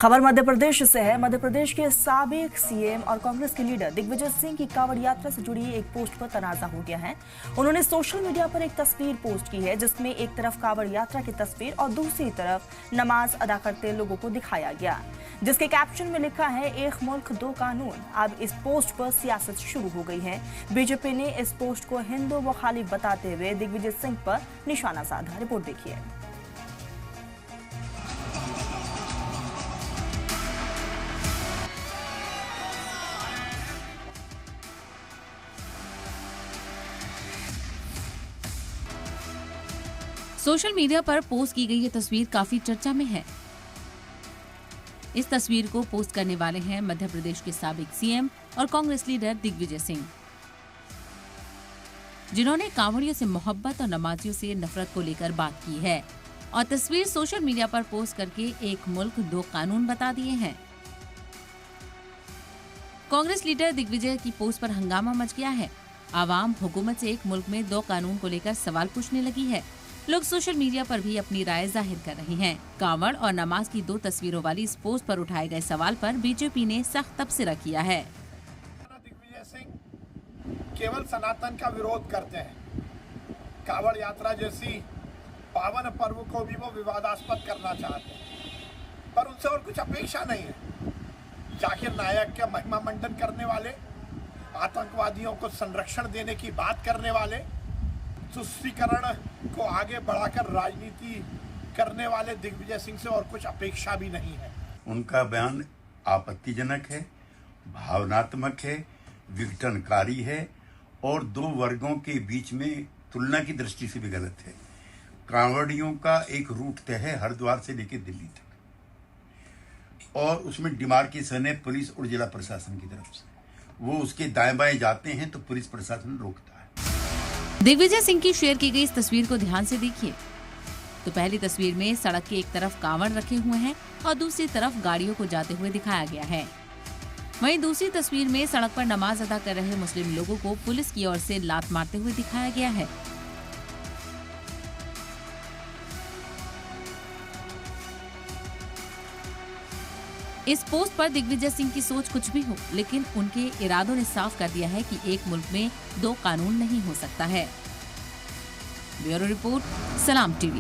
खबर मध्य प्रदेश से है। मध्य प्रदेश के साबिक सीएम और कांग्रेस के लीडर दिग्विजय सिंह की कांवड़ यात्रा से जुड़ी एक पोस्ट पर तनाजा हो गया है। उन्होंने सोशल मीडिया पर एक तस्वीर पोस्ट की है जिसमें एक तरफ कांवड़ यात्रा की तस्वीर और दूसरी तरफ नमाज अदा करते लोगों को दिखाया गया, जिसके कैप्शन में लिखा है एक मुल्क दो कानून। अब इस पोस्ट पर सियासत शुरू हो गई है। बीजेपी ने इस पोस्ट को हिंदू मुखालिफ बताते हुए दिग्विजय सिंह पर निशाना साधा। रिपोर्ट देखिए। सोशल मीडिया पर पोस्ट की गई ये तस्वीर काफी चर्चा में है। इस तस्वीर को पोस्ट करने वाले हैं मध्य प्रदेश के साबिक सीएम और कांग्रेस लीडर दिग्विजय सिंह, जिन्होंने कांवड़ियों से मोहब्बत और नमाजियों से नफरत को लेकर बात की है और तस्वीर सोशल मीडिया पर पोस्ट करके एक मुल्क दो कानून बता दिए हैं। कांग्रेस लीडर दिग्विजय की पोस्ट पर हंगामा मच गया है। आवाम हुकूमत से एक मुल्क में दो कानून को लेकर सवाल पूछने लगी है। लोग सोशल मीडिया पर भी अपनी राय जाहिर कर रहे हैं। कांवड़ और नमाज की दो तस्वीरों वाली इस पोस्ट पर उठाए गए सवाल पर बीजेपी ने सख्त तबसरा किया है। दिग्विजय सिंह केवल सनातन का विरोध करते हैं। कांवड़ यात्रा जैसी पावन पर्व को भी वो विवादास्पद करना चाहते हैं, पर उनसे और कुछ अपेक्षा नहीं है। जाकिर नायक के महिमा मंडन करने वाले, आतंकवादियों को संरक्षण देने की बात करने वाले, तुष्टीकरण को आगे बढ़ाकर राजनीति करने वाले दिग्विजय सिंह से और कुछ अपेक्षा भी नहीं है। उनका बयान आपत्तिजनक है, भावनात्मक है, विघटनकारी है और दो वर्गों के बीच में तुलना की दृष्टि से भी गलत है। कांवड़ियों का एक रूट तय है हरिद्वार से लेकर दिल्ली तक, और उसमें डिमार्केशन है पुलिस और जिला प्रशासन की तरफ से। वो उसके दाएं बाएं जाते हैं तो पुलिस प्रशासन रोकता है। दिग्विजय सिंह की शेयर की गई इस तस्वीर को ध्यान से देखिए तो पहली तस्वीर में सड़क के एक तरफ कांवड़ रखे हुए हैं और दूसरी तरफ गाड़ियों को जाते हुए दिखाया गया है। वहीं दूसरी तस्वीर में सड़क पर नमाज अदा कर रहे मुस्लिम लोगों को पुलिस की ओर से लात मारते हुए दिखाया गया है। इस पोस्ट पर दिग्विजय सिंह की सोच कुछ भी हो, लेकिन उनके इरादों ने साफ कर दिया है कि एक मुल्क में दो कानून नहीं हो सकता है। ब्यूरो रिपोर्ट, सलाम टीवी।